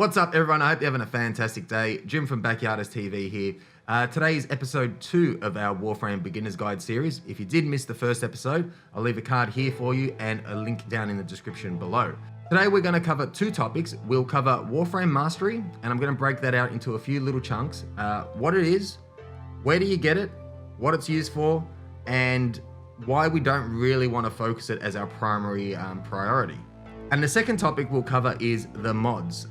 What's up, everyone? I hope you're having a fantastic day. Jim from Backyardis TV here. Today is episode 2 of our Warframe Beginners Guide series. If you did miss the first episode, I'll leave a card here for you and a link down in the description below. Today we're going to cover 2 topics. We'll cover Warframe Mastery, and I'm going to break that out into a few little chunks. What it is, where do you get it, what it's used for, and why we don't really want to focus it as our primary priority. And the second topic we'll cover is the mods.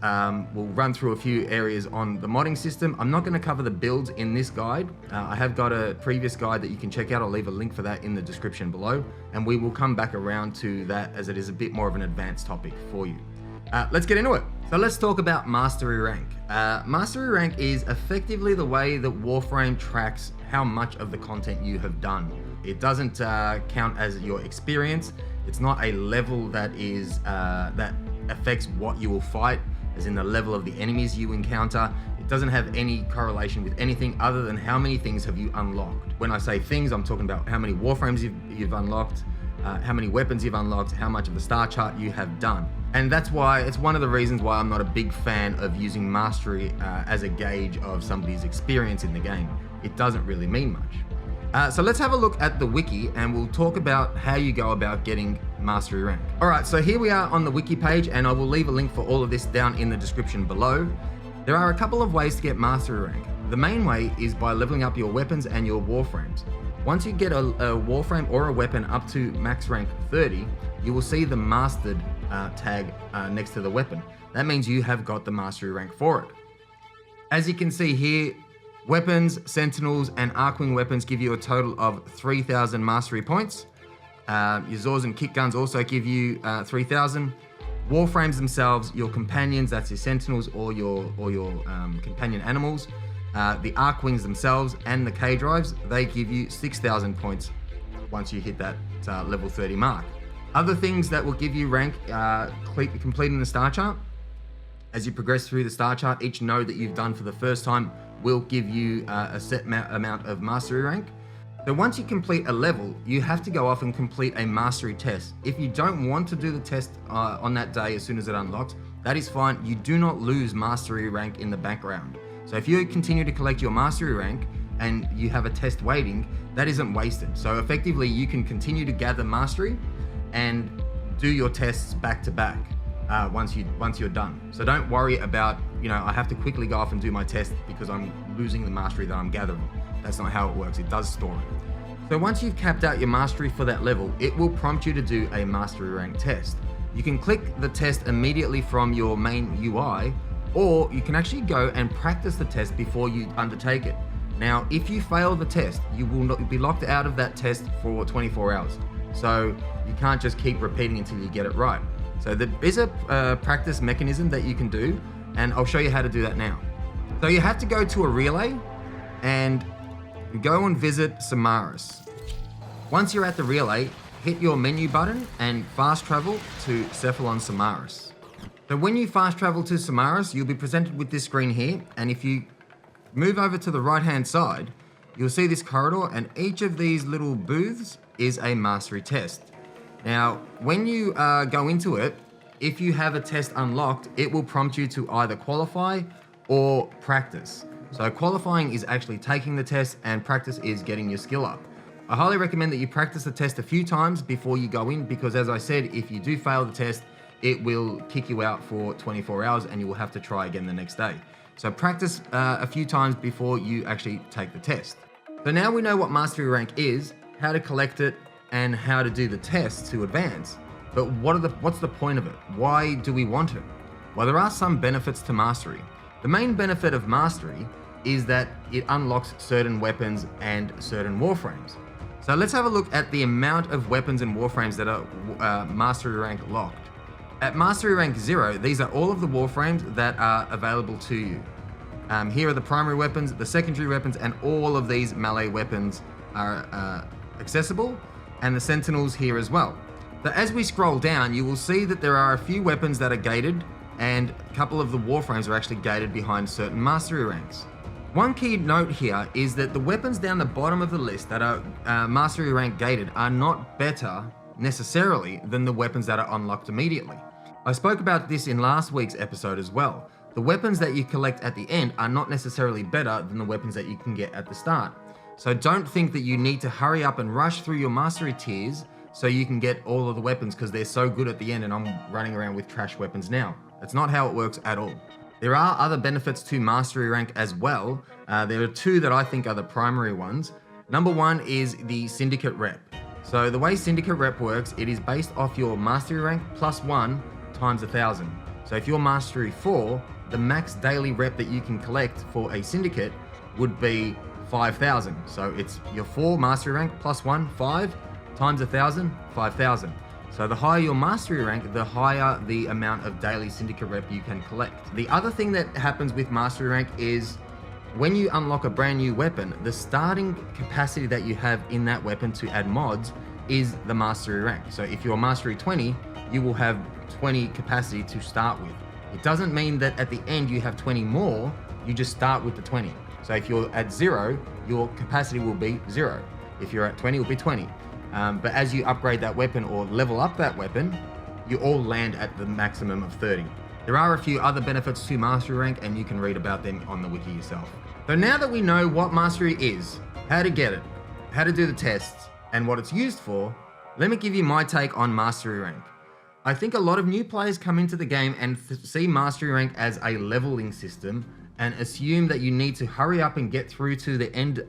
We'll run through a few areas on the modding system. I'm not going to cover the builds in this guide. I have got a previous guide that you can check out. I'll leave a link for that in the description below. And we will come back around to that as it is a bit more of an advanced topic for you. Let's get into it. So let's talk about Mastery Rank. Mastery Rank is effectively the way that Warframe tracks how much of the content you have done. It doesn't count as your experience. It's not a level that is that affects what you will fight, as in the level of the enemies you encounter. It doesn't have any correlation with anything other than how many things have you unlocked. When I say things, I'm talking about how many Warframes you've unlocked, how many weapons you've unlocked, how much of the star chart you have done. And that's why, it's one of the reasons why I'm not a big fan of using Mastery as a gauge of somebody's experience in the game. It doesn't really mean much. So let's have a look at the wiki and we'll talk about how you go about getting Mastery Rank. Alright, so here we are on the wiki page, and I will leave a link for all of this down in the description below. There are a couple of ways to get Mastery Rank. The main way is by leveling up your weapons and your Warframes. Once you get a Warframe or a weapon up to max rank 30, you will see the Mastered tag next to the weapon. That means you have got the Mastery Rank for it. As you can see here, weapons, sentinels, and arcwing weapons give you a total of 3,000 mastery points. Your Zors and kick guns also give you 3,000. Warframes themselves, your companions, that's your sentinels or your companion animals. The arcwings themselves and the K drives, they give you 6,000 points once you hit that level 30 mark. Other things that will give you rank, completing the star chart. As you progress through the star chart, each node that you've done for the first time will give you a set amount of mastery rank. So once you complete a level, you have to go off and complete a mastery test. If you don't want to do the test on that day as soon as it unlocks, that is fine. You do not lose mastery rank in the background. So if you continue to collect your mastery rank and you have a test waiting, that isn't wasted. So effectively you can continue to gather mastery and do your tests back to back once you're done. So don't worry about, I have to quickly go off and do my test because I'm losing the mastery that I'm gathering. That's not how it works. It does store it. So once you've capped out your mastery for that level, it will prompt you to do a mastery rank test. You can click the test immediately from your main UI, or you can actually go and practice the test before you undertake it. Now, if you fail the test, you will not be locked out of that test for 24 hours. So you can't just keep repeating until you get it right. So there is a practice mechanism that you can do, and I'll show you how to do that now. So you have to go to a relay and go and visit Samaras. Once you're at the relay, hit your menu button and fast travel to Cephalon Samaras. So when you fast travel to Samaras, you'll be presented with this screen here, and if you move over to the right hand side, you'll see this corridor, and each of these little booths is a mastery test. Now, when you go into it, if you have a test unlocked, it will prompt you to either qualify or practice. So qualifying is actually taking the test, and practice is getting your skill up. I highly recommend that you practice the test a few times before you go in, because as I said, if you do fail the test, it will kick you out for 24 hours and you will have to try again the next day. So practice a few times before you actually take the test. So now we know what mastery rank is, how to collect it, and how to do the test to advance. But what's the point of it? Why do we want it? Well, there are some benefits to mastery. The main benefit of mastery is that it unlocks certain weapons and certain Warframes. So let's have a look at the amount of weapons and Warframes that are mastery rank locked. At mastery rank 0, these are all of the Warframes that are available to you. Here are the primary weapons, the secondary weapons, and all of these melee weapons are accessible, and the sentinels here as well. So as we scroll down, you will see that there are a few weapons that are gated, and a couple of the Warframes are actually gated behind certain mastery ranks. One key note here is that the weapons down the bottom of the list that are mastery rank gated are not better necessarily than the weapons that are unlocked immediately. I spoke about this in last week's episode as well. the weapons that you collect at the end are not necessarily better than the weapons that you can get at the start. So don't think that you need to hurry up and rush through your mastery tiers so you can get all of the weapons because they're so good at the end and I'm running around with trash weapons now. That's not how it works at all. There are other benefits to mastery rank as well. There are two that I think are the primary ones. Number one is the Syndicate Rep. So the way Syndicate Rep works, it is based off your mastery rank plus 1 times 1,000. So if you're mastery 4, the max daily rep that you can collect for a syndicate would be 5,000. So it's your 4 mastery rank plus 1, 5 times 1,000, 5,000. So the higher your mastery rank, the higher the amount of daily syndicate rep you can collect. The other thing that happens with mastery rank is when you unlock a brand new weapon, the starting capacity that you have in that weapon to add mods is the mastery rank. So if you're mastery 20, you will have 20 capacity to start with. It doesn't mean that at the end you have 20 more, you just start with the 20. So if you're at 0, your capacity will be 0. If you're at 20, it will be 20. But as you upgrade that weapon or level up that weapon, you all land at the maximum of 30. There are a few other benefits to mastery rank and you can read about them on the wiki yourself. So now that we know what mastery is, how to get it, how to do the tests, and what it's used for, let me give you my take on mastery rank. I think a lot of new players come into the game and see mastery rank as a leveling system and assume that you need to hurry up and get through to the end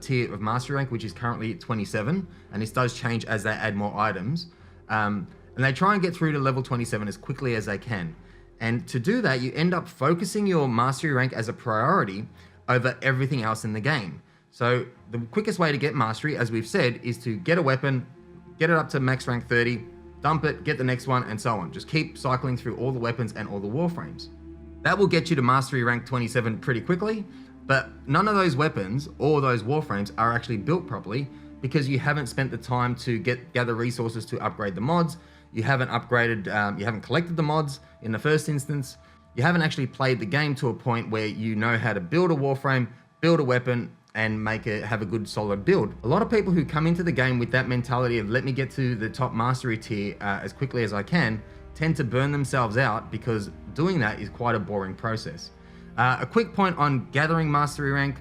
tier of mastery rank, which is currently at 27, and this does change as they add more items. And they try and get through to level 27 as quickly as they can. And to do that, you end up focusing your mastery rank as a priority over everything else in the game. So the quickest way to get mastery, as we've said, is to get a weapon, get it up to max rank 30, dump it, get the next one, and so on. Just keep cycling through all the weapons and all the warframes. That will get you to mastery rank 27 pretty quickly, but none of those weapons or those warframes are actually built properly because you haven't spent the time to gather resources to upgrade the mods. You haven't upgraded, you haven't collected the mods in the first instance. You haven't actually played the game to a point where you know how to build a warframe, build a weapon, and have a good solid build. A lot of people who come into the game with that mentality of let me get to the top mastery tier as quickly as I can tend to burn themselves out because doing that is quite a boring process. A quick point on gathering mastery rank.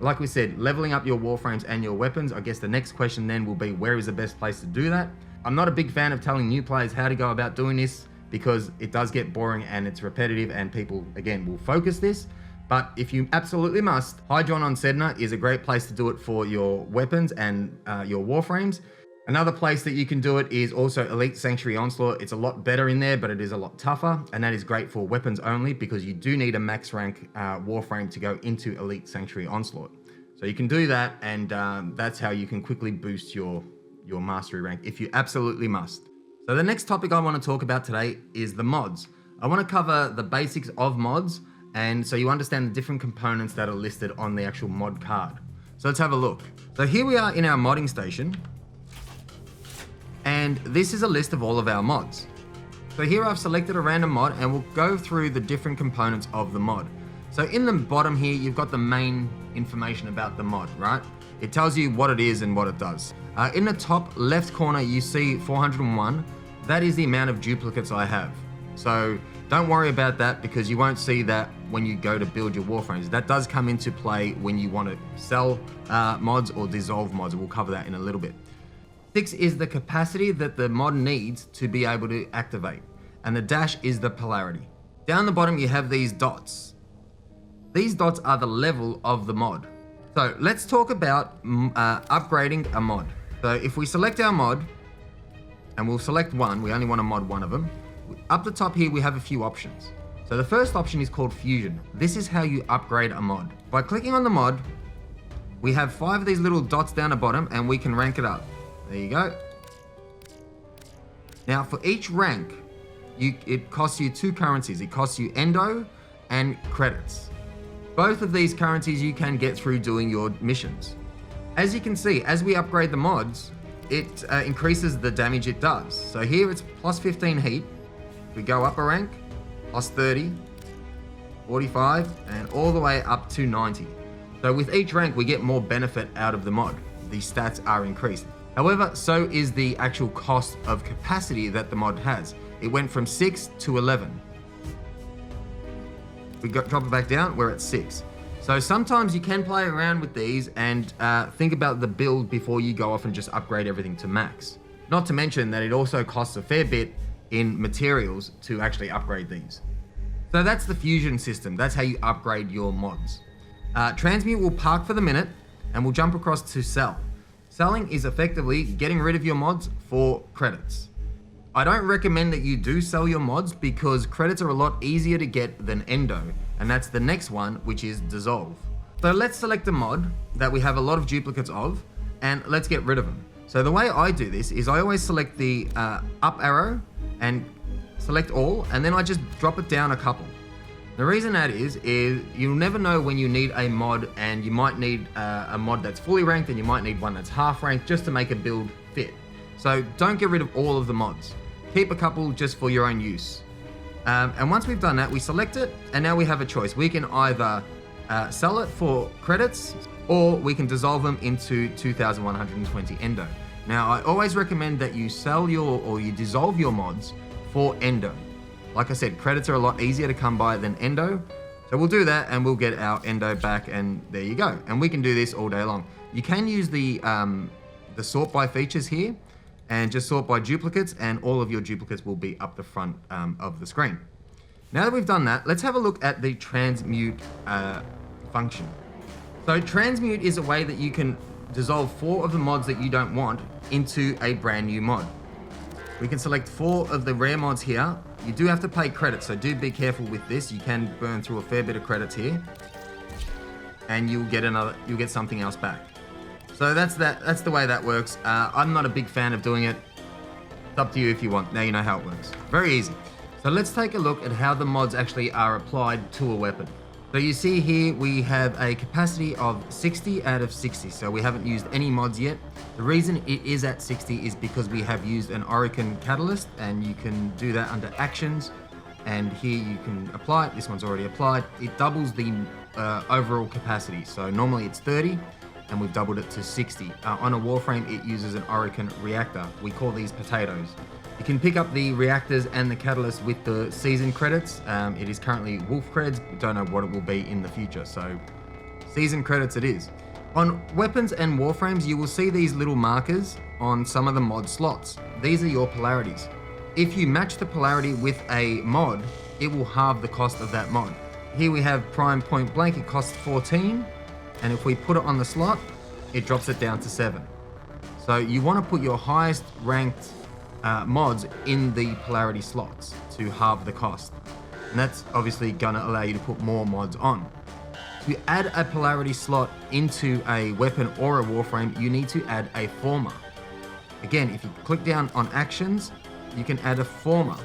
Like we said, leveling up your warframes and your weapons. I guess the next question then will be where is the best place to do that? I'm not a big fan of telling new players how to go about doing this because it does get boring and it's repetitive and people, again, will focus this. But if you absolutely must, Hydron on Sedna is a great place to do it for your weapons and your warframes. Another place that you can do it is also Elite Sanctuary Onslaught. It's a lot better in there, but it is a lot tougher. And that is great for weapons only because you do need a max rank warframe to go into Elite Sanctuary Onslaught. So you can do that and that's how you can quickly boost your mastery rank if you absolutely must. So the next topic I want to talk about today is the mods. I want to cover the basics of mods and so you understand the different components that are listed on the actual mod card. So let's have a look. So here we are in our modding station. And this is a list of all of our mods. So here I've selected a random mod and we'll go through the different components of the mod. So in the bottom here, you've got the main information about the mod, right? It tells you what it is and what it does. In the top left corner, you see 401. That is the amount of duplicates I have. So don't worry about that because you won't see that when you go to build your warframes. That does come into play when you want to sell mods or dissolve mods. We'll cover that in a little bit. 6 is the capacity that the mod needs to be able to activate. And the dash is the polarity. Down the bottom, you have these dots. These dots are the level of the mod. So let's talk about upgrading a mod. So if we select our mod, and we'll select one, we only want to mod one of them. Up the top here, we have a few options. So the first option is called Fusion. This is how you upgrade a mod. By clicking on the mod, we have 5 of these little dots down the bottom and we can rank it up. There you go. Now for each rank, it costs you 2 currencies. It costs you Endo and credits. Both of these currencies you can get through doing your missions. As you can see, as we upgrade the mods, it increases the damage it does. So here it's plus 15 heat. We go up a rank, plus 30, 45, and all the way up to 90. So with each rank, we get more benefit out of the mod. The stats are increased. However, so is the actual cost of capacity that the mod has. It went from 6 to 11. drop it back down, we're at 6. So sometimes you can play around with these and think about the build before you go off and just upgrade everything to max. Not to mention that it also costs a fair bit in materials to actually upgrade these. So that's the fusion system. That's how you upgrade your mods. Transmute will park for the minute and we'll jump across to sell. Selling is effectively getting rid of your mods for credits. I don't recommend that you do sell your mods because credits are a lot easier to get than Endo, and that's the next one, which is Dissolve. So let's select a mod that we have a lot of duplicates of and let's get rid of them. So the way I do this is I always select the up arrow and select all, and then I just drop it down a couple. The reason that is you'll never know when you need a mod, and you might need a mod that's fully ranked and you might need one that's half ranked just to make a build fit. So don't get rid of all of the mods. Keep a couple just for your own use. And once we've done that, we select it, and now we have a choice. We can either sell it for credits, or we can dissolve them into 2,120 Endo. Now, I always recommend that you sell or you dissolve your mods for Endo. Like I said, credits are a lot easier to come by than Endo. So we'll do that and we'll get our Endo back, and there you go. And we can do this all day long. You can use the sort by features here and just sort by duplicates, and all of your duplicates will be up the front of the screen. Now that we've done that, let's have a look at the transmute function. So transmute is a way that you can dissolve 4 of the mods that you don't want into a brand new mod. We can select 4 of the rare mods here. You do have to pay credits, so do be careful with this. You can burn through a fair bit of credits here, and you'll get something else back. So that's the way that works. I'm not a big fan of doing it. It's up to you if you want. Now you know how it works. Very easy. So let's take a look at how the mods actually are applied to a weapon. So you see here we have a capacity of 60 out of 60. So we haven't used any mods yet. The reason it is at 60 is because we have used an Oricon catalyst, and you can do that under actions. And here you can apply it. This one's already applied. It doubles the overall capacity. So normally it's 30. And we've doubled it to 60. On a Warframe, it uses an Oricon reactor. We call these potatoes. You can pick up the reactors and the catalyst with the season credits. It is currently Wolf creds. We don't know what it will be in the future, so season credits it is. On weapons and Warframes, you will see these little markers on some of the mod slots. These are your polarities. If you match the polarity with a mod, it will halve the cost of that mod. Here we have Prime Point Blank. It costs 14. And if we put it on the slot, it drops it down to 7. So you want to put your highest ranked mods in the polarity slots to halve the cost. And that's obviously going to allow you to put more mods on. To add a polarity slot into a weapon or a Warframe, you need to add a former. Again, if you click down on actions, you can add a former.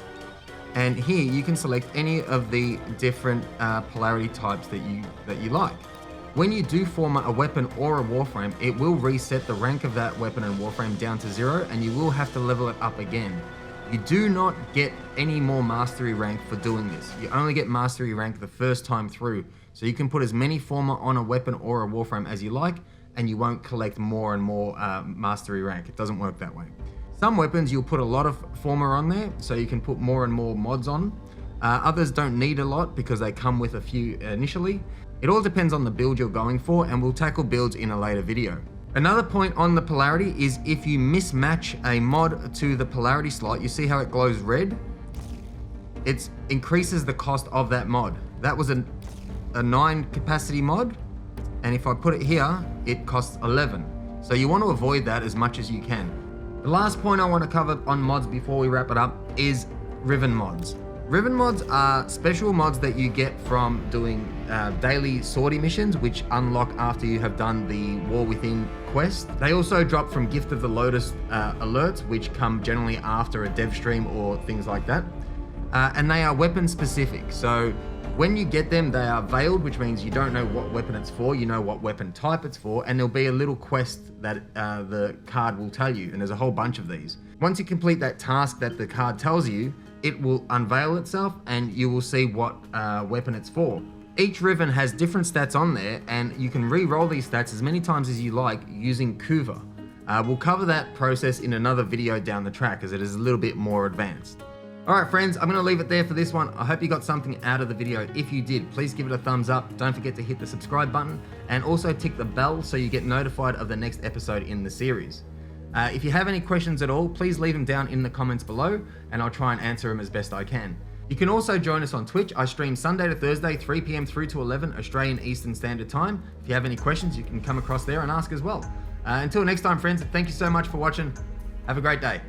And here you can select any of the different polarity types that you like. When you do former a weapon or a Warframe, it will reset the rank of that weapon and Warframe down to 0, and you will have to level it up again. You do not get any more mastery rank for doing this. You only get mastery rank the first time through. So you can put as many former on a weapon or a Warframe as you like, and you won't collect more and more mastery rank. It doesn't work that way. Some weapons you'll put a lot of former on there, so you can put more and more mods on. Others don't need a lot because they come with a few initially. It all depends on the build you're going for, and we'll tackle builds in a later video. Another point on the polarity is if you mismatch a mod to the polarity slot, you see how it glows red? It increases the cost of that mod. That was a 9 capacity mod, and if I put it here, it costs 11. So you want to avoid that as much as you can. The last point I want to cover on mods before we wrap it up is Riven mods. Riven mods are special mods that you get from doing daily sortie missions, which unlock after you have done the War Within quest. They also drop from Gift of the Lotus alerts, which come generally after a dev stream or things like that. And they are weapon specific. So when you get them, they are veiled, which means you don't know what weapon it's for, you know what weapon type it's for, and there'll be a little quest that the card will tell you, and there's a whole bunch of these. Once you complete that task that the card tells you, it will unveil itself and you will see what weapon it's for. Each Riven has different stats on there, and you can re-roll these stats as many times as you like using Kuva. We'll cover that process in another video down the track as it is a little bit more advanced. All right, friends, I'm going to leave it there for this one. I hope you got something out of the video. If you did, please give it a thumbs up. Don't forget to hit the subscribe button and also tick the bell so you get notified of the next episode in the series. If you have any questions at all, please leave them down in the comments below and I'll try and answer them as best I can. You can also join us on Twitch. I stream Sunday to Thursday, 3 p.m. through to 11 Australian Eastern Standard Time. If you have any questions, you can come across there and ask as well. Until next time, friends, thank you so much for watching. Have a great day.